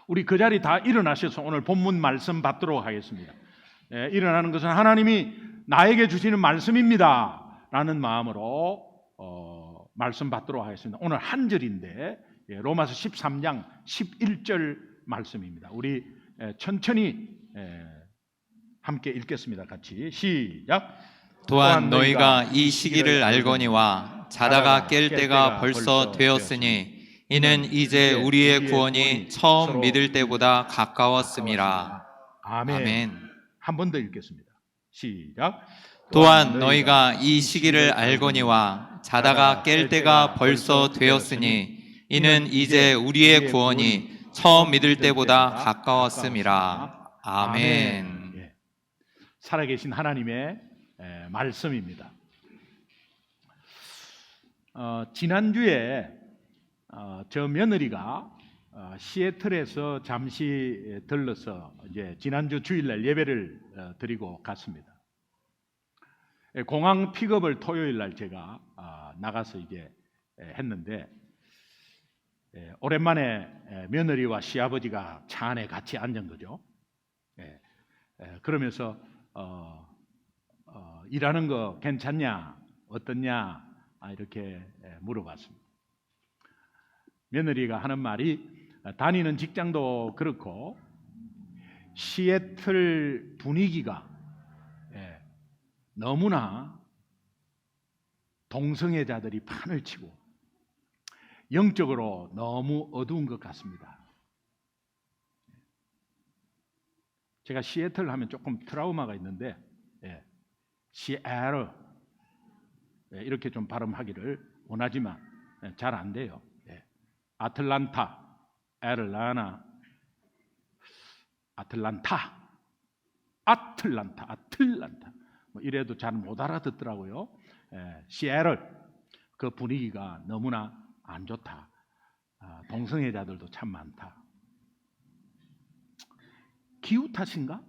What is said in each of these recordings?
우리 그 자리 다 일어나셔서 오늘 본문 말씀 받도록 하겠습니다. 일어나는 것은 하나님이 나에게 주시는 말씀입니다 라는 마음으로 말씀 받도록 하겠습니다. 오늘 한 절인데 로마서 13장 11절 말씀입니다. 우리 천천히 함께 읽겠습니다. 같이 시작. 또한 너희가 이 시기를 알거니와 자다가 깰 때가 벌써 되었으니 이는 이제 우리의 구원이 처음 믿을 때보다 가까웠음이라. 아멘. 한 번 더 읽겠습니다. 시작. 또한 너희가 이 시기를 알거니와 자다가 깰 때가 벌써 되었으니 이는 이제 우리의 구원이 처음 믿을 때보다 가까웠음이라. 아멘. 살아계신 하나님의 말씀입니다. 지난주에 저 며느리가 시애틀에서 잠시 들러서 이제 지난주 주일날 예배를 드리고 갔습니다. 공항 픽업을 토요일날 제가 나가서 이제 했는데 오랜만에 며느리와 시아버지가 차 안에 같이 앉은 거죠. 그러면서 일하는 거 괜찮냐, 어떻냐 이렇게 물어봤습니다. 며느리가 하는 말이 다니는 직장도 그렇고 시애틀 분위기가 너무나 동성애자들이 판을 치고 영적으로 너무 어두운 것 같습니다. 제가 시애틀 하면 조금 트라우마가 있는데 시애틀 이렇게 좀 발음하기를 원하지만 잘 안 돼요. 아틀란타, 애틀란타, 뭐 이래도 잘 못 알아듣더라고요. 시애틀 그 분위기가 너무나 안 좋다. 동성애자들도 참 많다. 기후 탓인가?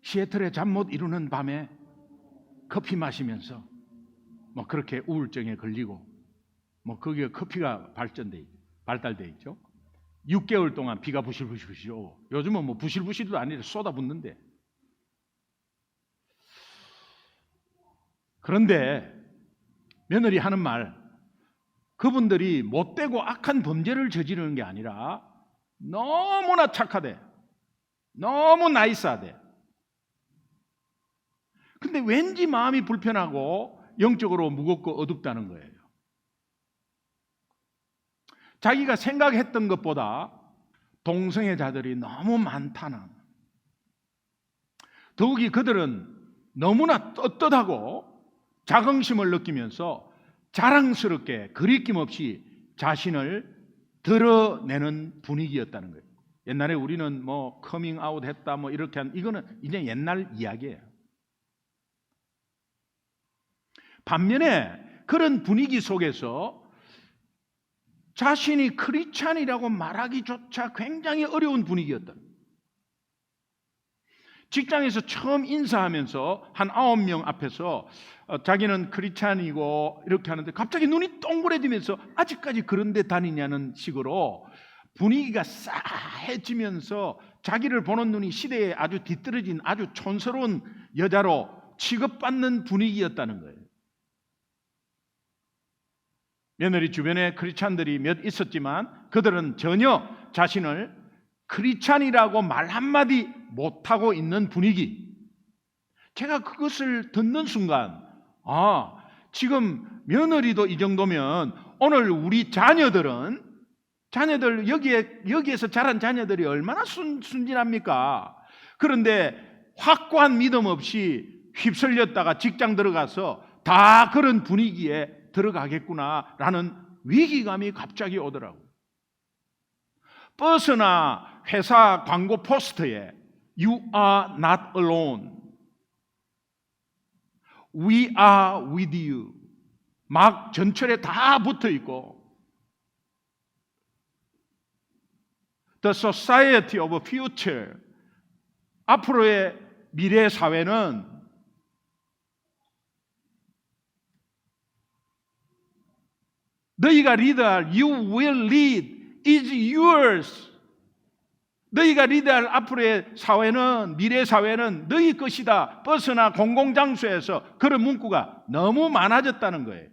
시애틀에 잠 못 이루는 밤에 커피 마시면서 뭐 그렇게 우울증에 걸리고 뭐 거기에 커피가 발달돼 있죠. 6개월 동안 비가 부실부실 오고 요즘은 뭐 부실부실도 아니라 쏟아붓는데 그런데 며느리 하는 말 그분들이 못되고 악한 범죄를 저지르는 게 아니라 너무나 착하대. 너무 나이스하대. 근데 왠지 마음이 불편하고 영적으로 무겁고 어둡다는 거예요. 자기가 생각했던 것보다 동성애자들이 너무 많다는. 더욱이 그들은 너무나 떳떳하고 자긍심을 느끼면서 자랑스럽게 거리낌 없이 자신을 드러내는 분위기였다는 거예요. 옛날에 우리는 뭐 커밍아웃 했다 뭐 이렇게 이거는 이제 옛날 이야기예요. 반면에 그런 분위기 속에서 자신이 크리스찬이라고 말하기조차 굉장히 어려운 분위기였다. 직장에서 처음 인사하면서 한 9명 앞에서 자기는 크리스찬이고 이렇게 하는데 갑자기 눈이 동그래지면서 아직까지 그런 데 다니냐는 식으로 분위기가 싸해지면서 자기를 보는 눈이 시대에 아주 뒤떨어진 아주 촌스러운 여자로 취급받는 분위기였다는 거예요. 며느리 주변에 크리스찬들이 몇 있었지만 그들은 전혀 자신을 크리스찬이라고 말 한마디 못하고 있는 분위기. 제가 그것을 듣는 순간 지금 며느리도 이 정도면 오늘 우리 자녀들 여기에서 자란 자녀들이 얼마나 순진합니까? 그런데 확고한 믿음 없이 휩쓸렸다가 직장 들어가서 다 그런 분위기에 들어가겠구나라는 위기감이 갑자기 오더라고요. 버스나 회사 광고 포스터에 You are not alone. We are with you. 막 전철에 다 붙어 있고 The society of future. 앞으로의 미래 사회는 너희가 리더할 You will lead is yours. 너희가 리드할 앞으로의 사회는, 미래 사회는 너희 것이다. 버스나 공공장소에서 그런 문구가 너무 많아졌다는 거예요.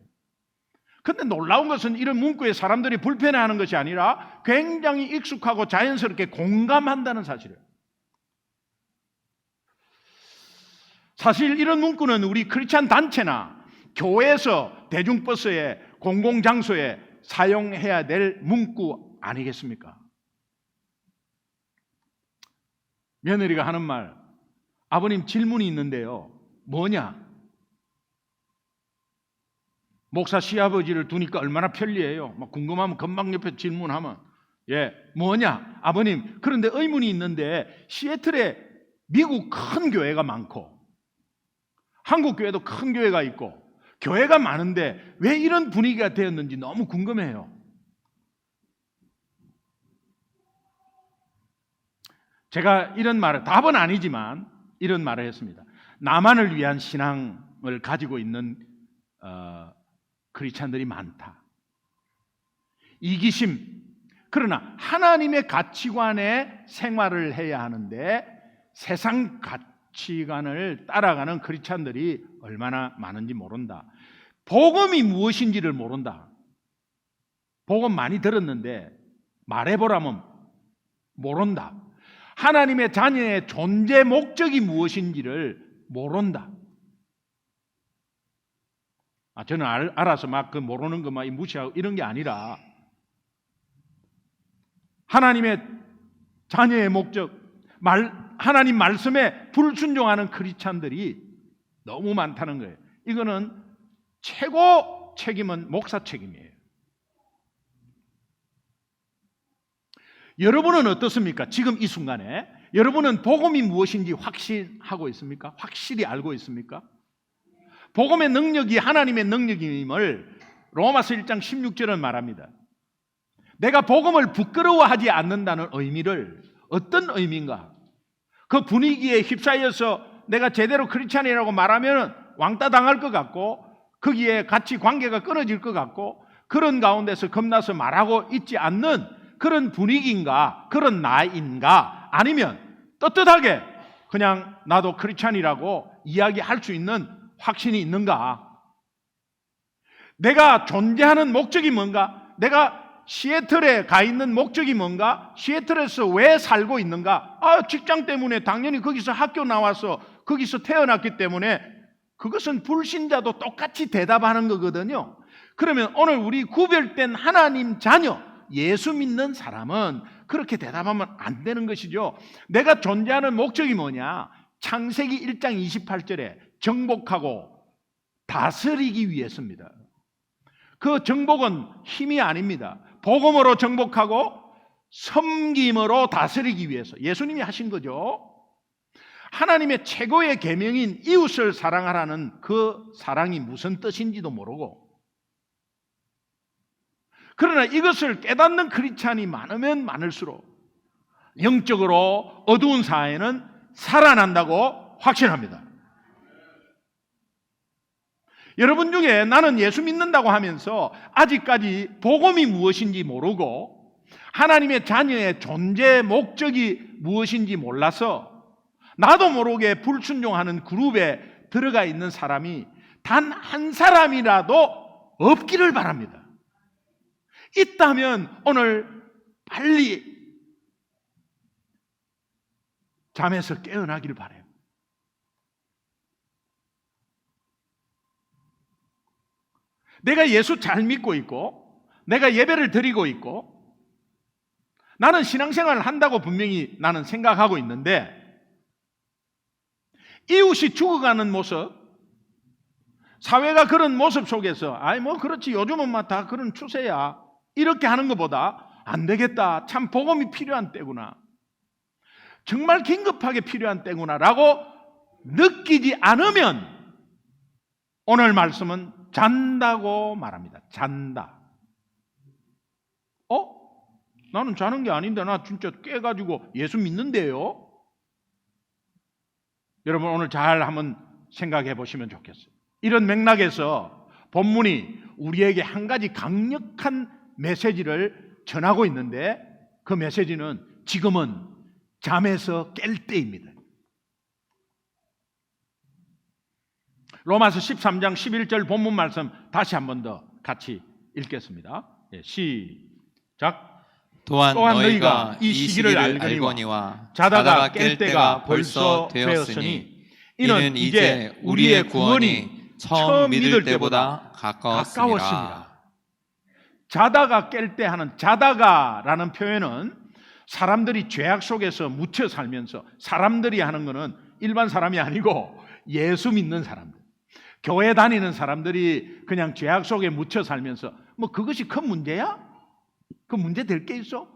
근데 놀라운 것은 이런 문구에 사람들이 불편해하는 것이 아니라 굉장히 익숙하고 자연스럽게 공감한다는 사실이에요. 사실 이런 문구는 우리 크리스찬 단체나 교회에서 대중버스에, 공공장소에 사용해야 될 문구 아니겠습니까? 며느리가 하는 말, 아버님 질문이 있는데요. 뭐냐? 목사 시아버지를 두니까 얼마나 편리해요. 막 궁금하면 금방 옆에 질문하면, 뭐냐? 아버님, 그런데 의문이 있는데 시애틀에 미국 큰 교회가 많고 한국 교회도 큰 교회가 있고 교회가 많은데 왜 이런 분위기가 되었는지 너무 궁금해요. 제가 이런 말을, 답은 아니지만 이런 말을 했습니다. 나만을 위한 신앙을 가지고 있는 크리스찬들이 많다. 이기심. 그러나 하나님의 가치관에 생활을 해야 하는데 세상 가치관을 따라가는 크리스찬들이 얼마나 많은지 모른다. 복음이 무엇인지를 모른다. 복음 많이 들었는데 말해보라면 모른다. 하나님의 자녀의 존재 목적이 무엇인지를 모른다. 저는 알아서 막 그 모르는 거 막 무시하고 이런 게 아니라 하나님의 자녀의 목적, 하나님 말씀에 불순종하는 크리스찬들이 너무 많다는 거예요. 이거는 최고 책임은 목사 책임이에요. 여러분은 어떻습니까? 지금 이 순간에 여러분은 복음이 무엇인지 확신하고 있습니까? 확실히 알고 있습니까? 복음의 능력이 하나님의 능력임을 로마서 1장 16절은 말합니다. 내가 복음을 부끄러워하지 않는다는 의미를, 어떤 의미인가? 그 분위기에 휩싸여서 내가 제대로 크리스찬이라고 말하면 왕따 당할 것 같고 거기에 같이 관계가 끊어질 것 같고 그런 가운데서 겁나서 말하고 있지 않는 그런 분위기인가? 그런 나인가? 아니면 떳떳하게 그냥 나도 크리스찬이라고 이야기할 수 있는 확신이 있는가? 내가 존재하는 목적이 뭔가? 내가 시애틀에 가 있는 목적이 뭔가? 시애틀에서 왜 살고 있는가? 직장 때문에 당연히 거기서 학교 나와서 거기서 태어났기 때문에 그것은 불신자도 똑같이 대답하는 거거든요. 그러면 오늘 우리 구별된 하나님 자녀, 예수 믿는 사람은 그렇게 대답하면 안 되는 것이죠. 내가 존재하는 목적이 뭐냐? 창세기 1장 28절에 정복하고 다스리기 위해서입니다. 그 정복은 힘이 아닙니다. 복음으로 정복하고 섬김으로 다스리기 위해서 예수님이 하신 거죠. 하나님의 최고의 계명인 이웃을 사랑하라는 그 사랑이 무슨 뜻인지도 모르고, 그러나 이것을 깨닫는 크리스찬이 많으면 많을수록 영적으로 어두운 사회는 살아난다고 확신합니다. 여러분 중에 나는 예수 믿는다고 하면서 아직까지 복음이 무엇인지 모르고 하나님의 자녀의 존재 목적이 무엇인지 몰라서 나도 모르게 불순종하는 그룹에 들어가 있는 사람이 단 한 사람이라도 없기를 바랍니다. 있다면 오늘 빨리 잠에서 깨어나기를 바라요. 내가 예수 잘 믿고 있고 내가 예배를 드리고 있고 나는 신앙생활을 한다고 분명히 나는 생각하고 있는데 이웃이 죽어가는 모습, 사회가 그런 모습 속에서 그렇지 요즘은 막 다 그런 추세야 이렇게 하는 것보다 안 되겠다, 참 복음이 필요한 때구나, 정말 긴급하게 필요한 때구나라고 느끼지 않으면 오늘 말씀은 잔다고 말합니다. 잔다. 나는 자는 게 아닌데 나 진짜 깨가지고 예수 믿는데요. 여러분 오늘 잘 한번 생각해 보시면 좋겠어요. 이런 맥락에서 본문이 우리에게 한 가지 강력한 메시지를 전하고 있는데 그 메시지는 지금은 잠에서 깰 때입니다. 로마서 13장 11절 본문 말씀 다시 한 번 더 같이 읽겠습니다. 시작. 또한 또한 너희가 이 시기를 알거니와 자다가 깰 때가 벌써 되었으니 이는 이제 우리의 구원이 처음 믿을 때보다 가까웠습니다. 자다가 깰 때 하는 자다가라는 표현은 사람들이 죄악 속에서 묻혀 살면서, 사람들이 하는 것은 일반 사람이 아니고 예수 믿는 사람들, 교회 다니는 사람들이 그냥 죄악 속에 묻혀 살면서 뭐 그것이 큰 문제야? 그 문제 될 게 있어?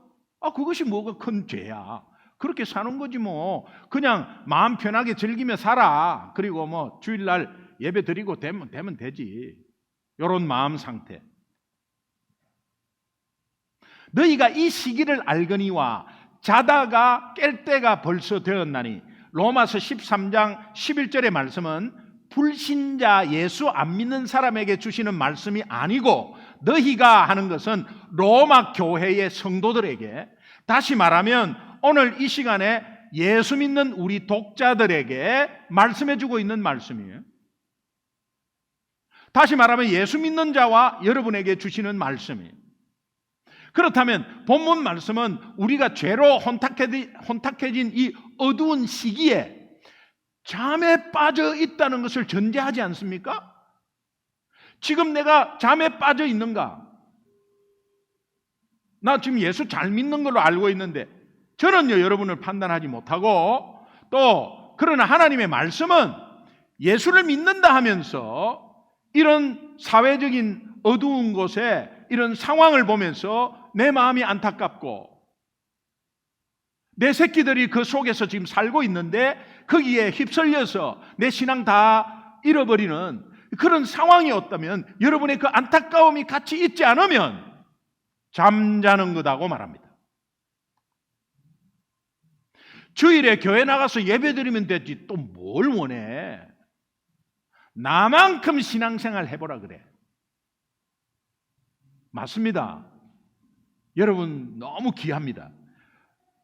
그것이 뭐가 큰 죄야? 그렇게 사는 거지 뭐. 그냥 마음 편하게 즐기며 살아. 그리고 뭐 주일날 예배 드리고 되면 되지. 이런 마음 상태. 너희가 이 시기를 알거니와 자다가 깰 때가 벌써 되었나니. 로마서 13장 11절의 말씀은 불신자 예수 안 믿는 사람에게 주시는 말씀이 아니고 너희가 하는 것은 로마 교회의 성도들에게, 다시 말하면 오늘 이 시간에 예수 믿는 우리 독자들에게 말씀해 주고 있는 말씀이에요. 다시 말하면 예수 믿는 자와 여러분에게 주시는 말씀이에요. 그렇다면 본문 말씀은 우리가 죄로 혼탁해진 이 어두운 시기에 잠에 빠져 있다는 것을 전제하지 않습니까? 지금 내가 잠에 빠져 있는가? 나 지금 예수 잘 믿는 걸로 알고 있는데 저는요, 여러분을 판단하지 못하고, 또 그러나 하나님의 말씀은 예수를 믿는다 하면서 이런 사회적인 어두운 곳에 이런 상황을 보면서 내 마음이 안타깝고 내 새끼들이 그 속에서 지금 살고 있는데 거기에 휩쓸려서 내 신앙 다 잃어버리는 그런 상황이 없다면, 여러분의 그 안타까움이 같이 있지 않으면 잠자는 거다고 말합니다. 주일에 교회 나가서 예배 드리면 되지 또 뭘 원해? 나만큼 신앙생활 해보라 그래. 맞습니다. 여러분 너무 귀합니다.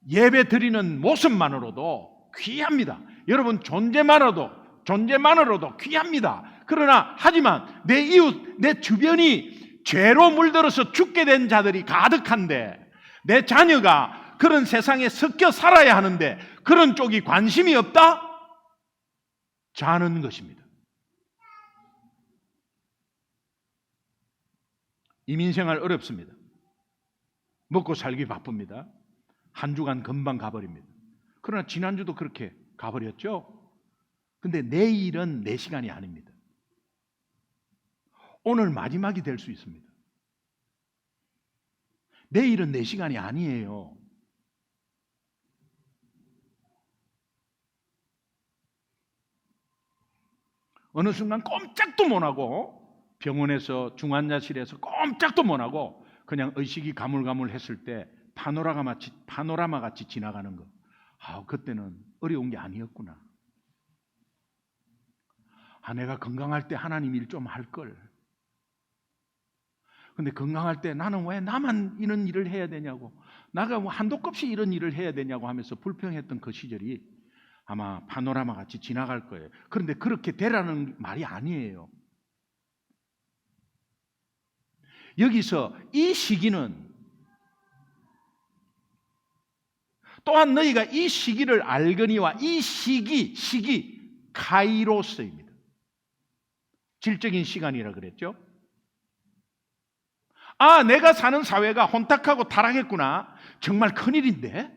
예배 드리는 모습만으로도 귀합니다. 여러분 존재만으로도 귀합니다. 그러나 하지만 내 이웃, 내 주변이 죄로 물들어서 죽게 된 자들이 가득한데 내 자녀가 그런 세상에 섞여 살아야 하는데 그런 쪽이 관심이 없다? 자는 것입니다. 이민생활 어렵습니다. 먹고 살기 바쁩니다. 한 주간 금방 가버립니다. 그러나 지난주도 그렇게 가버렸죠? 근데 내일은 내 시간이 아닙니다. 오늘 마지막이 될 수 있습니다. 내일은 내 시간이 아니에요. 어느 순간 꼼짝도 못하고 병원에서 중환자실에서 꼼짝도 못하고 그냥 의식이 가물가물했을 때 파노라마 같이 지나가는 거. 그때는 어려운 게 아니었구나. 내가 건강할 때 하나님 일 좀 할 걸. 근데 건강할 때 나는 왜 나만 이런 일을 해야 되냐고, 나가 뭐 한도 없이 이런 일을 해야 되냐고 하면서 불평했던 그 시절이 아마 파노라마 같이 지나갈 거예요. 그런데 그렇게 되라는 말이 아니에요. 여기서 이 시기는 또한 너희가 이 시기를 알거니와 이 시기 카이로스입니다. 질적인 시간이라 그랬죠. 내가 사는 사회가 혼탁하고 타락했구나. 정말 큰일인데.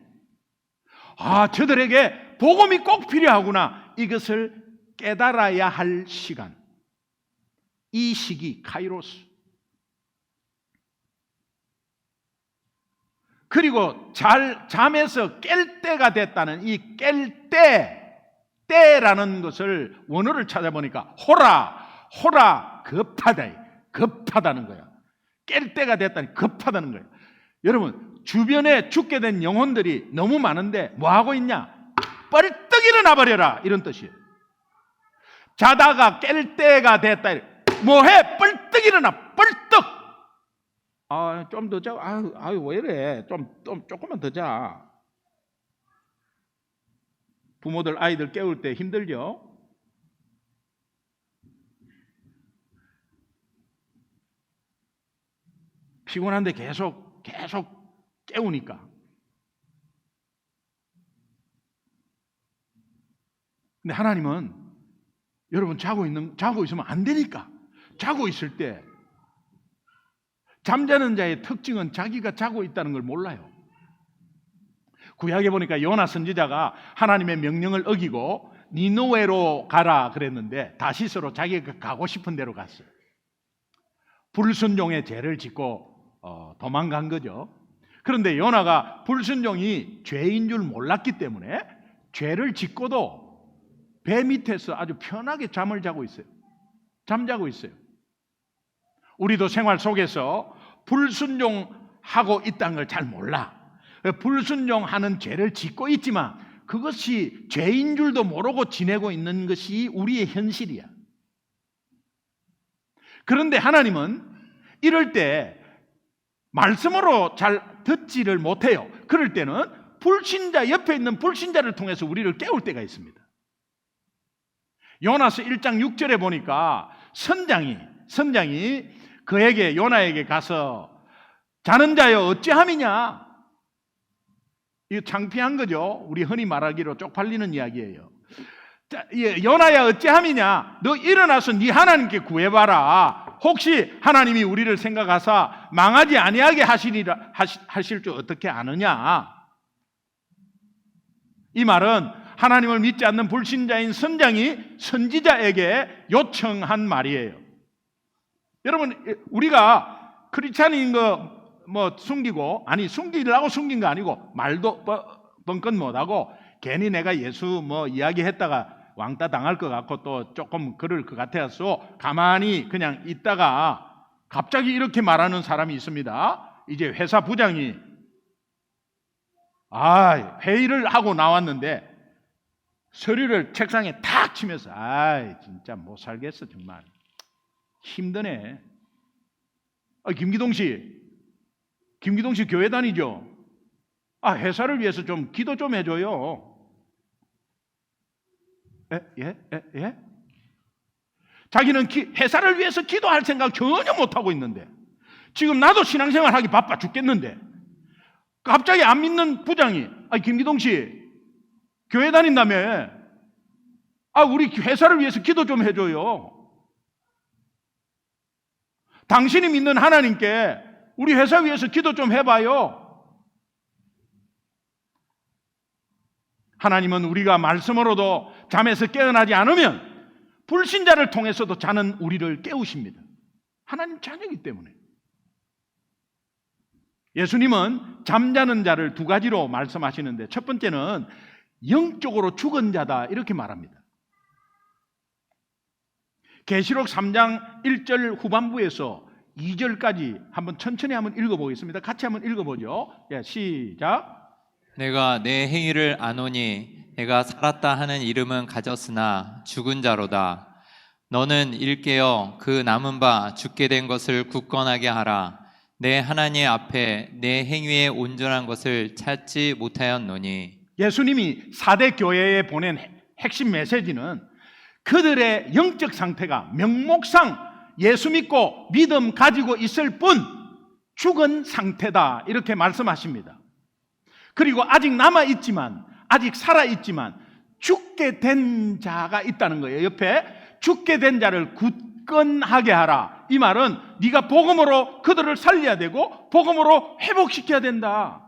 저들에게 복음이 꼭 필요하구나. 이것을 깨달아야 할 시간. 이 시기 카이로스. 그리고 잠에서 깰 때가 됐다는 이 깰 때라는 것을 원어를 찾아보니까 호라 급하다는 거야. 깰 때가 됐다니 급하다는 거예요. 여러분, 주변에 죽게 된 영혼들이 너무 많은데 뭐 하고 있냐? 뻘떡 일어나 버려라, 이런 뜻이에요. 자다가 깰 때가 됐다. 뭐해? 뻘떡 일어나, 뻘떡. 좀 더 자. 아유, 왜 이래? 조금만 더 자. 부모들 아이들 깨울 때 힘들죠? 피곤한데 계속 깨우니까. 근데 하나님은 여러분 자고 있으면 안 되니까. 자고 있을 때 잠자는 자의 특징은 자기가 자고 있다는 걸 몰라요. 구약에 보니까 요나 선지자가 하나님의 명령을 어기고 니느웨로 가라 그랬는데 다시스로 자기가 가고 싶은 대로 갔어요. 불순종의 죄를 짓고 도망간 거죠. 그런데 요나가 불순종이 죄인 줄 몰랐기 때문에 죄를 짓고도 배 밑에서 아주 편하게 잠을 자고 있어요. 잠자고 있어요. 우리도 생활 속에서 불순종하고 있다는 걸 잘 몰라. 불순종하는 죄를 짓고 있지만 그것이 죄인 줄도 모르고 지내고 있는 것이 우리의 현실이야. 그런데 하나님은 이럴 때 말씀으로 잘 듣지를 못해요. 그럴 때는 불신자, 옆에 있는 불신자를 통해서 우리를 깨울 때가 있습니다. 요나서 1장 6절에 보니까 선장이 그에게 요나에게 가서 자는 자여 어찌함이냐. 이거 창피한 거죠. 우리 흔히 말하기로 쪽팔리는 이야기예요. 요나야 어찌함이냐. 너 일어나서 네 하나님께 구해봐라. 혹시 하나님이 우리를 생각하사 망하지 아니하게 하실 줄 어떻게 아느냐. 이 말은 하나님을 믿지 않는 불신자인 선장이 선지자에게 요청한 말이에요. 여러분, 우리가 크리스찬인 거 숨기고, 숨기려고 숨긴 거 아니고 말도 뻥끗 못하고 괜히 내가 예수 이야기했다가 왕따 당할 것 같고 또 조금 그럴 것 같아서 가만히 그냥 있다가 갑자기 이렇게 말하는 사람이 있습니다. 이제 회사 부장이 회의를 하고 나왔는데 서류를 책상에 탁 치면서 진짜 못 살겠어 정말 힘드네. 김기동 씨 교회 다니죠? 회사를 위해서 좀 기도 좀 해줘요. 예? 자기는 회사를 위해서 기도할 생각 전혀 못하고 있는데 지금 나도 신앙생활 하기 바빠 죽겠는데 갑자기 안 믿는 부장이 김기동 씨 교회 다닌다며 우리 회사를 위해서 기도 좀 해줘요. 당신이 믿는 하나님께 우리 회사 위해서 기도 좀 해봐요. 하나님은 우리가 말씀으로도 잠에서 깨어나지 않으면 불신자를 통해서도 자는 우리를 깨우십니다. 하나님 자녀이기 때문에. 예수님은 잠자는 자를 두 가지로 말씀하시는데 첫 번째는 영적으로 죽은 자다 이렇게 말합니다. 계시록 3장 1절 후반부에서 2절까지 한번 천천히 한번 읽어보겠습니다. 같이 한번 읽어보죠. 시작. 내가 내 행위를 아노니 내가 살았다 하는 이름은 가졌으나 죽은 자로다. 너는 일깨어 그 남은 바 죽게 된 것을 굳건하게 하라. 내 하나님 앞에 내 행위의 온전한 것을 찾지 못하였노니. 예수님이 4대 교회에 보낸 핵심 메시지는 그들의 영적 상태가 명목상 예수 믿고 믿음 가지고 있을 뿐 죽은 상태다 이렇게 말씀하십니다. 그리고 아직 남아있지만 아직 살아있지만 죽게 된 자가 있다는 거예요. 옆에 죽게 된 자를 굳건하게 하라. 이 말은 네가 복음으로 그들을 살려야 되고 복음으로 회복시켜야 된다.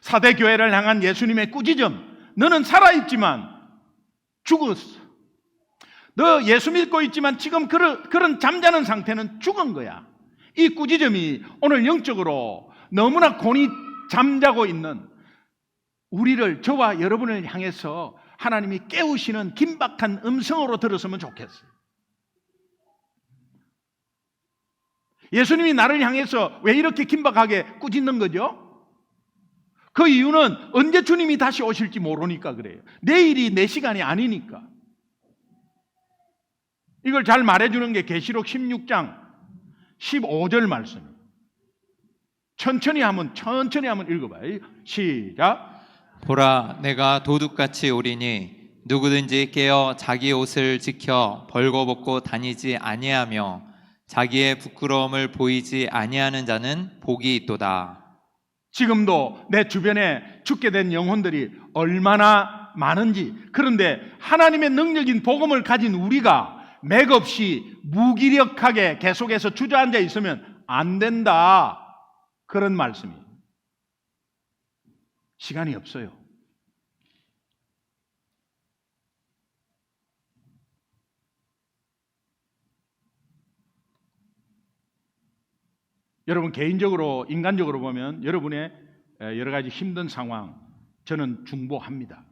4대 교회를 향한 예수님의 꾸짖음, 너는 살아있지만 죽었어. 너 예수 믿고 있지만 지금 그런 잠자는 상태는 죽은 거야. 이 꾸짖음이 오늘 영적으로 너무나 곤히 잠자고 있는 우리를, 저와 여러분을 향해서 하나님이 깨우시는 긴박한 음성으로 들었으면 좋겠어요. 예수님이 나를 향해서 왜 이렇게 긴박하게 꾸짖는 거죠? 그 이유는 언제 주님이 다시 오실지 모르니까 그래요. 내일이 내 시간이 아니니까. 이걸 잘 말해주는 게 계시록 16장 15절 말씀. 천천히 한번 읽어봐요. 시작. 보라, 내가 도둑같이 오리니 누구든지 깨어 자기 옷을 지켜 벌거벗고 다니지 아니하며 자기의 부끄러움을 보이지 아니하는 자는 복이 있도다. 지금도 내 주변에 죽게 된 영혼들이 얼마나 많은지, 그런데 하나님의 능력인 복음을 가진 우리가 맥없이 무기력하게 계속해서 주저앉아 있으면 안 된다. 그런 말씀이에요. 시간이 없어요. 여러분 개인적으로, 인간적으로 보면 여러분의 여러 가지 힘든 상황 저는 중보합니다.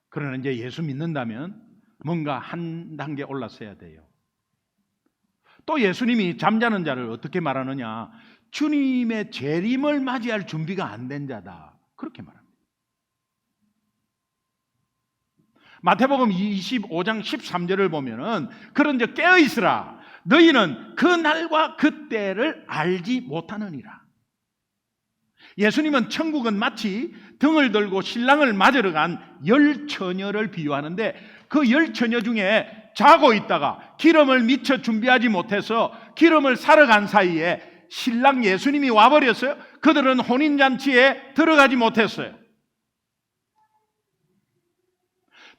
그러나 이제 예수 믿는다면 뭔가 한 단계 올라서야 돼요. 또 예수님이 잠자는 자를 어떻게 말하느냐? 주님의 재림을 맞이할 준비가 안 된 자다. 그렇게 말합니다. 마태복음 25장 13절을 보면은 그런즉 깨어 있으라. 너희는 그 날과 그 때를 알지 못하느니라. 예수님은 천국은 마치 등을 들고 신랑을 맞으러 간 열 처녀를 비유하는데, 그 열 처녀 중에 자고 있다가 기름을 미처 준비하지 못해서 기름을 사러 간 사이에 신랑 예수님이 와버렸어요. 그들은 혼인잔치에 들어가지 못했어요.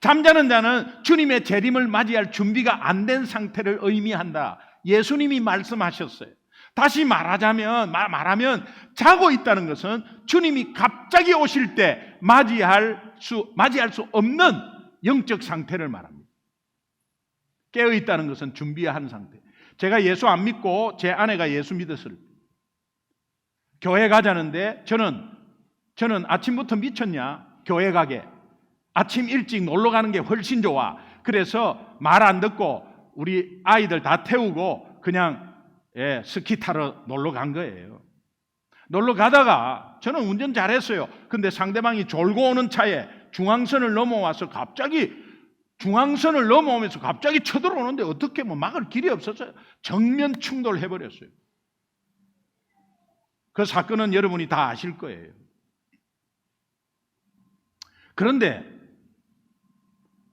잠자는 자는 주님의 재림을 맞이할 준비가 안 된 상태를 의미한다. 예수님이 말씀하셨어요. 다시 말하면 자고 있다는 것은 주님이 갑자기 오실 때 맞이할 수 없는 영적 상태를 말합니다. 깨어 있다는 것은 준비한 상태. 제가 예수 안 믿고 제 아내가 예수 믿었을 때 교회 가자는데 저는 아침부터 미쳤냐? 교회 가게. 아침 일찍 놀러 가는 게 훨씬 좋아. 그래서 말 안 듣고 우리 아이들 다 태우고 그냥 스키 타러 놀러 간 거예요. 놀러 가다가 저는 운전 잘했어요. 근데 상대방이 졸고 오는 차에 중앙선을 넘어와서 갑자기 쳐들어오는데 어떻게 막을 길이 없었어요. 정면 충돌해버렸어요. 그 사건은 여러분이 다 아실 거예요. 그런데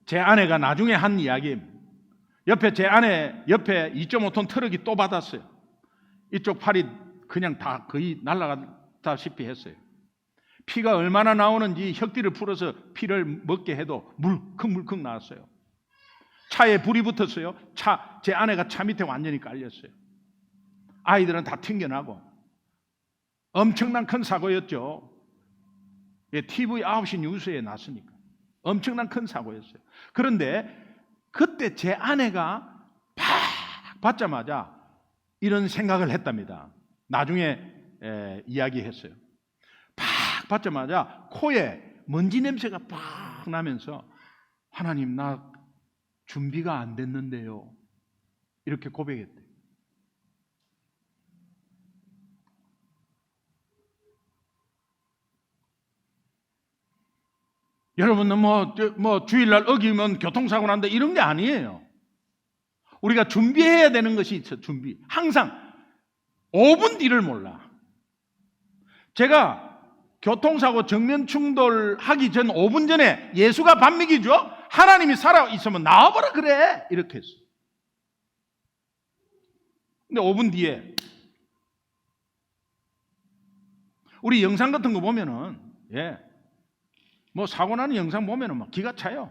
제 아내가 나중에 한 이야기입니다. 제 아내 옆에 2.5톤 트럭이 또 받았어요. 이쪽 팔이 그냥 다 거의 날아가다시피 했어요. 피가 얼마나 나오는지 혁기를 풀어서 피를 먹게 해도 물컹물컹 나왔어요. 차에 불이 붙었어요. 제 아내가 차 밑에 완전히 깔렸어요. 아이들은 다 튕겨나고 엄청난 큰 사고였죠. TV 9시 뉴스에 났으니까 엄청난 큰 사고였어요. 그런데 그때 제 아내가 팍 받자마자 이런 생각을 했답니다. 나중에 이야기했어요. 팍 받자마자 코에 먼지 냄새가 팍 나면서 하나님, 나 준비가 안 됐는데요. 이렇게 고백했대요. 여러분은 주일날 어기면 교통사고 난다 이런 게 아니에요. 우리가 준비해야 되는 것이 있어요. 준비. 항상 5분 뒤를 몰라. 제가 교통사고 정면 충돌하기 전 5분 전에 예수가 반미기죠. 하나님이 살아 있으면 나와보라 그래. 이렇게 했어요. 근데 5분 뒤에 우리 영상 같은 거 보면은 사고 나는 영상 보면은 막 기가 차요.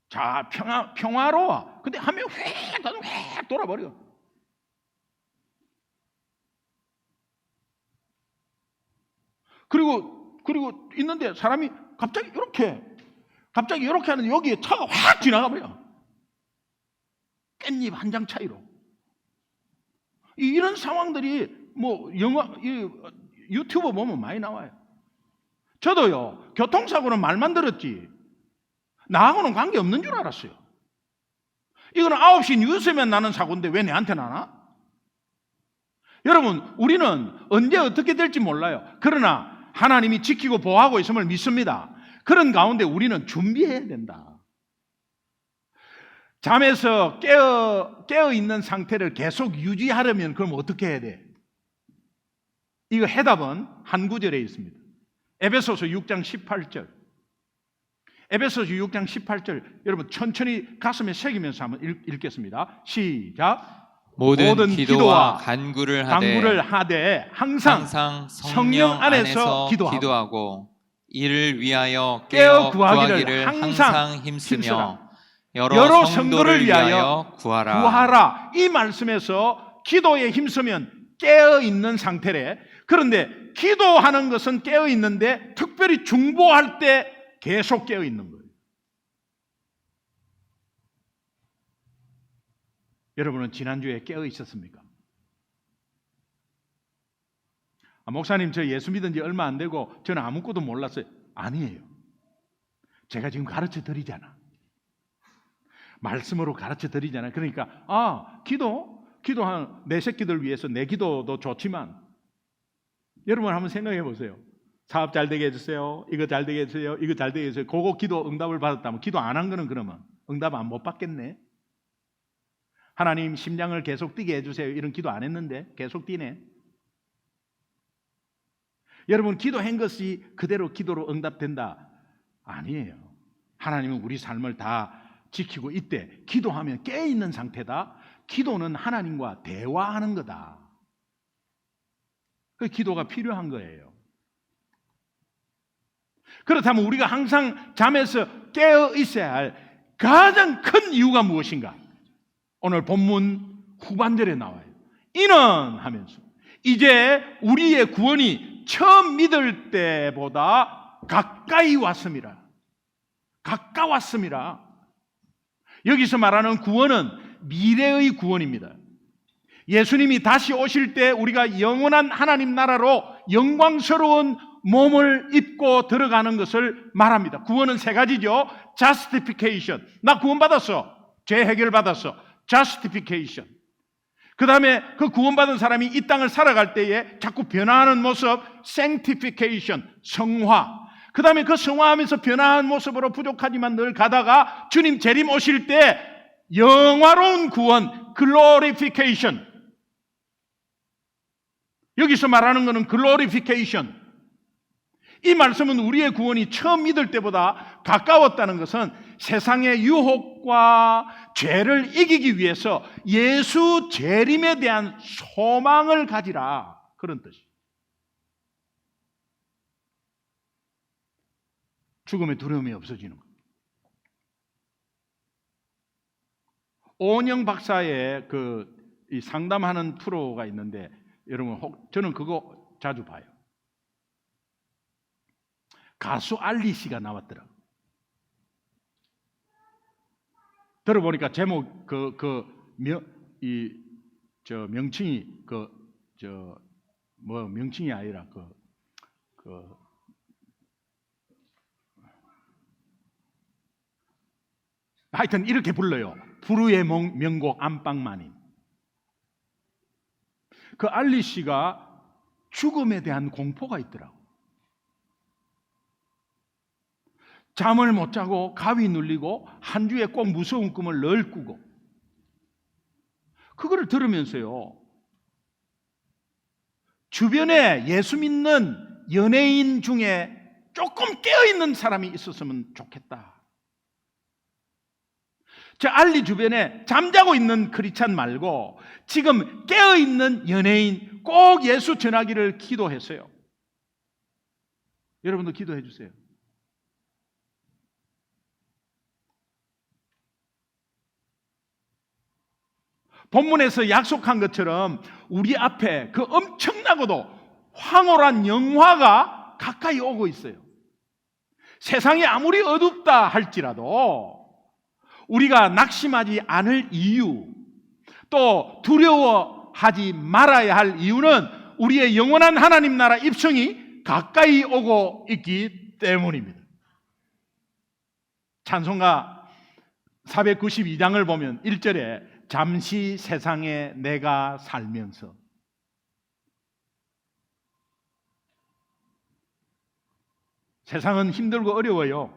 자, 평화로워. 근데 하면 휙 돌아버려. 그리고 있는데 사람이 갑자기 이렇게 하는데 여기에 차가 확 지나가 버려. 깻잎 한 장 차이로. 이런 상황들이 유튜브 보면 많이 나와요. 저도요, 교통사고는 말만 들었지 나하고는 관계없는 줄 알았어요. 이거는 9시 뉴스면 나는 사고인데 왜 내한테 나나? 여러분, 우리는 언제 어떻게 될지 몰라요. 그러나 하나님이 지키고 보호하고 있음을 믿습니다. 그런 가운데 우리는 준비해야 된다. 잠에서 깨어 있는 상태를 계속 유지하려면 그럼 어떻게 해야 돼? 이거 해답은 한 구절에 있습니다. 에베소서 6장 18절. 에베소서 6장 18절. 여러분 천천히 가슴에 새기면서 한번 읽겠습니다. 시작. 모든 기도와 간구를 하되 항상 성령 안에서 기도하고 이를 위하여 깨어 깨어 구하기를 구하기를 항상 항상 힘쓰며 여러 여러 성도를 성도를 위하여 위하여 구하라. 구하라. 이 말씀에서 기도에 힘쓰면 깨어 있는 상태래. 그런데 기도하는 것은 깨어 있는데 특별히 중보할 때 계속 깨어 있는 거예요. 여러분은 지난주에 깨어 있었습니까? 목사님, 저 예수 믿은 지 얼마 안 되고 저는 아무것도 몰랐어요. 아니에요. 제가 지금 가르쳐 드리잖아. 말씀으로 가르쳐 드리잖아요. 그러니까 기도한 내 새끼들 위해서 내 기도도 좋지만 여러분 한번 생각해 보세요. 사업 잘 되게 해주세요. 이거 잘 되게 해주세요. 이거 잘 되게 해주세요. 그거 기도 응답을 받았다면 기도 안 한 거는 그러면 응답 못 받겠네. 하나님 심장을 계속 뛰게 해주세요. 이런 기도 안 했는데 계속 뛰네. 여러분 기도한 것이 그대로 기도로 응답된다? 아니에요. 하나님은 우리 삶을 다 지키고 있대. 기도하면 깨어있는 상태다. 기도는 하나님과 대화하는 거다. 그 기도가 필요한 거예요. 그렇다면 우리가 항상 잠에서 깨어 있어야 할 가장 큰 이유가 무엇인가? 오늘 본문 후반절에 나와요. 이는 하면서 이제 우리의 구원이 처음 믿을 때보다 가까이 왔음이라. 가까웠음이라. 여기서 말하는 구원은 미래의 구원입니다. 예수님이 다시 오실 때 우리가 영원한 하나님 나라로 영광스러운 몸을 입고 들어가는 것을 말합니다. 구원은 세 가지죠. Justification. 나 구원받았어. 죄 해결받았어. Justification. 그 다음에 그 구원받은 사람이 이 땅을 살아갈 때에 자꾸 변화하는 모습, Sanctification. 성화. 그 다음에 그 성화하면서 변화한 모습으로 부족하지만 늘 가다가 주님 재림 오실 때 영화로운 구원, Glorification. 여기서 말하는 것은 Glorification. 이 말씀은 우리의 구원이 처음 믿을 때보다 가까웠다는 것은 세상의 유혹과 죄를 이기기 위해서 예수 재림에 대한 소망을 가지라. 그런 뜻이에요. 죽음의 두려움이 없어지는 것. 오은영 박사의 이 상담하는 프로가 있는데 여러분 저는 그거 자주 봐요. 가수 알리 씨가 나왔더라고. 들어보니까 제목 명칭이 명칭이 아니라 하여튼 이렇게 불러요. 불후의 명곡 안방마님. 그 알리 씨가 죽음에 대한 공포가 있더라고. 잠을 못 자고 가위 눌리고 한 주에 꼭 무서운 꿈을 늘 꾸고 그거를 들으면서요. 주변에 예수 믿는 연예인 중에 조금 깨어있는 사람이 있었으면 좋겠다. 저 알리 주변에 잠자고 있는 크리스찬 말고 지금 깨어있는 연예인 꼭 예수 전하기를 기도했어요. 여러분도 기도해 주세요. 본문에서 약속한 것처럼 우리 앞에 그 엄청나고도 황홀한 영화가 가까이 오고 있어요. 세상이 아무리 어둡다 할지라도 우리가 낙심하지 않을 이유, 또 두려워하지 말아야 할 이유는 우리의 영원한 하나님 나라 입성이 가까이 오고 있기 때문입니다. 찬송가 492장을 보면 1절에 잠시 세상에 내가 살면서 세상은 힘들고 어려워요.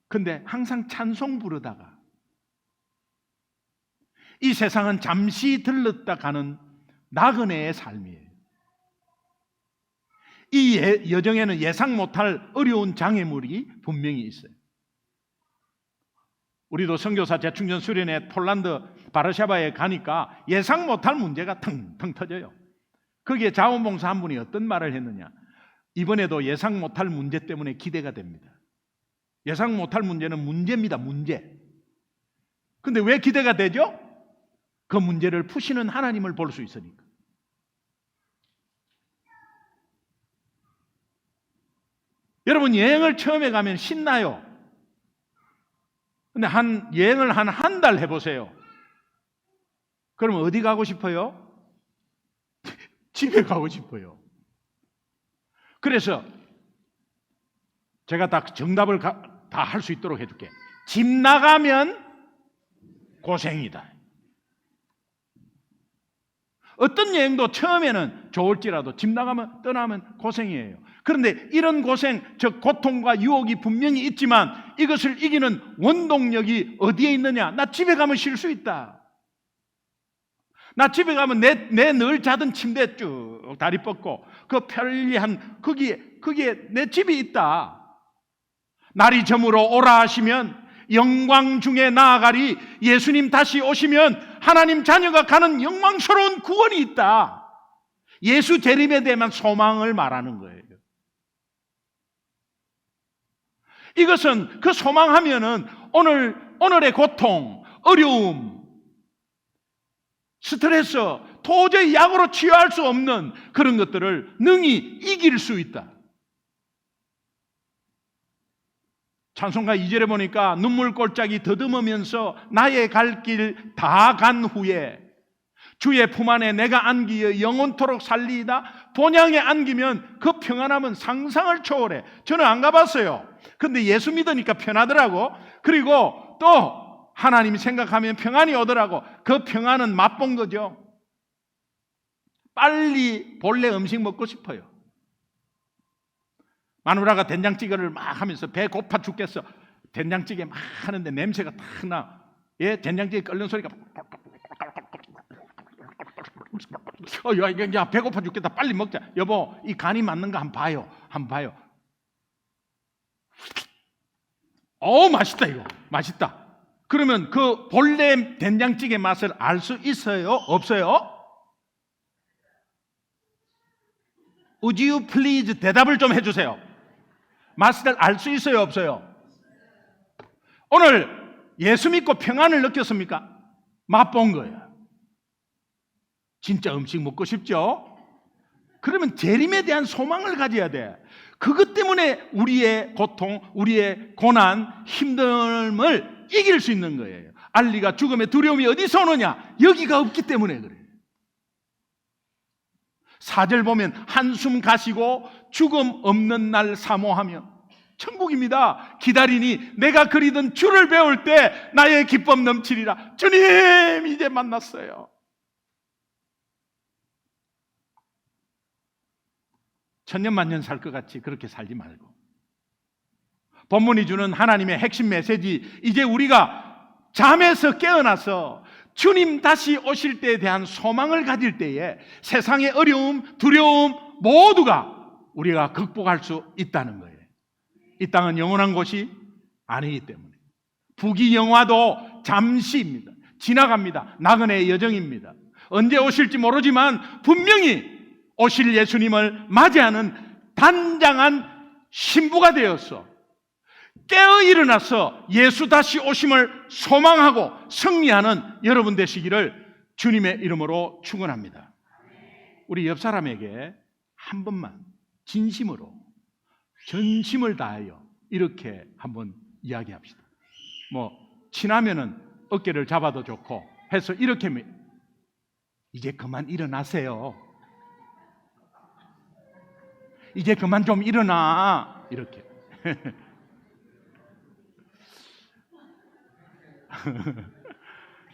근데 항상 찬송 부르다가 이 세상은 잠시 들렀다 가는 나그네의 삶이에요. 이 여정에는 예상 못할 어려운 장애물이 분명히 있어요. 우리도 선교사 재충전 수련회 폴란드 바르샤바에 가니까 예상 못할 문제가 텅텅 터져요. 거기에 자원봉사 한 분이 어떤 말을 했느냐, 이번에도 예상 못할 문제 때문에 기대가 됩니다. 예상 못할 문제는 문제입니다. 문제. 근데 왜 기대가 되죠? 그 문제를 푸시는 하나님을 볼 수 있으니까. 여러분, 여행을 처음에 가면 신나요. 근데 여행을 한 달 해보세요. 그러면 어디 가고 싶어요? 집에 가고 싶어요. 그래서 제가 딱 정답을 다 할 수 있도록 해줄게. 집 나가면 고생이다. 어떤 여행도 처음에는 좋을지라도 집 나가면 떠나면 고생이에요. 그런데 이런 고생, 즉 고통과 유혹이 분명히 있지만 이것을 이기는 원동력이 어디에 있느냐? 나 집에 가면 쉴 수 있다. 나 집에 가면 내 늘 자던 침대 쭉 다리 뻗고 그 편리한 거기에 내 집이 있다. 날이 저물어 오라 하시면 영광 중에 나아가리. 예수님 다시 오시면 하나님 자녀가 가는 영광스러운 구원이 있다. 예수 재림에 대한 소망을 말하는 거예요. 이것은 그 소망하면은 오늘의 고통, 어려움, 스트레스, 도저히 약으로 치유할 수 없는 그런 것들을 능히 이길 수 있다. 찬송가 2절에 보니까 눈물 골짜기 더듬으면서 나의 갈 길 다 간 후에 주의 품 안에 내가 안기어 영원토록 살리이다. 본향에 안기면 그 평안함은 상상을 초월해. 저는 안 가봤어요. 근데 예수 믿으니까 편하더라고. 그리고 또 하나님이 생각하면 평안이 오더라고. 그 평안은 맛본 거죠. 빨리 본래 음식 먹고 싶어요. 마누라가 된장찌개를 막 하면서 배 고파 죽겠어. 된장찌개 막 하는데 냄새가 탁 나. 예, 된장찌개 끓는 소리가 야, 배고파 죽겠다. 빨리 먹자. 여보, 이 간이 맞는가 한번 봐요. 한번 봐요. 맛있다 이거. 맛있다. 그러면 그 본래 된장찌개 맛을 알 수 있어요? 없어요? Would you please 대답을 좀 해주세요. 맛을 알 수 있어요? 없어요? 오늘 예수 믿고 평안을 느꼈습니까? 맛본 거예요. 진짜 음식 먹고 싶죠? 그러면 재림에 대한 소망을 가져야 돼. 그것 때문에 우리의 고통, 우리의 고난, 힘듦을 이길 수 있는 거예요. 알리가 죽음의 두려움이 어디서 오느냐? 여기가 없기 때문에 그래요. 4절 보면 한숨 가시고 죽음 없는 날 사모하며 천국입니다. 기다리니 내가 그리던 주를 배울 때 나의 기쁨 넘치리라. 주님 이제 만났어요. 천년만년 살 것 같이 그렇게 살지 말고 본문이 주는 하나님의 핵심 메시지, 이제 우리가 잠에서 깨어나서 주님 다시 오실 때에 대한 소망을 가질 때에 세상의 어려움, 두려움 모두가 우리가 극복할 수 있다는 거예요. 이 땅은 영원한 곳이 아니기 때문에 부귀영화도 잠시입니다. 지나갑니다. 나그네의 여정입니다. 언제 오실지 모르지만 분명히 오실 예수님을 맞이하는 단장한 신부가 되어서 깨어 일어나서 예수 다시 오심을 소망하고 승리하는 여러분 되시기를 주님의 이름으로 축원합니다. 우리 옆 사람에게 한 번만 진심으로 전심을 다하여 이렇게 한번 이야기합시다. 친하면은 어깨를 잡아도 좋고 해서 이렇게 이제 그만 일어나세요. 이제 그만 좀 일어나. 이렇게.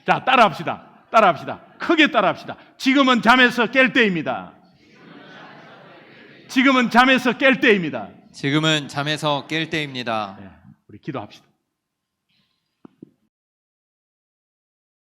자, 따라합시다. 크게 따라합시다. 지금은 잠에서 깰 때입니다. 지금은 잠에서 깰 때입니다. 지금은 잠에서 깰 때입니다. 우리 기도합시다.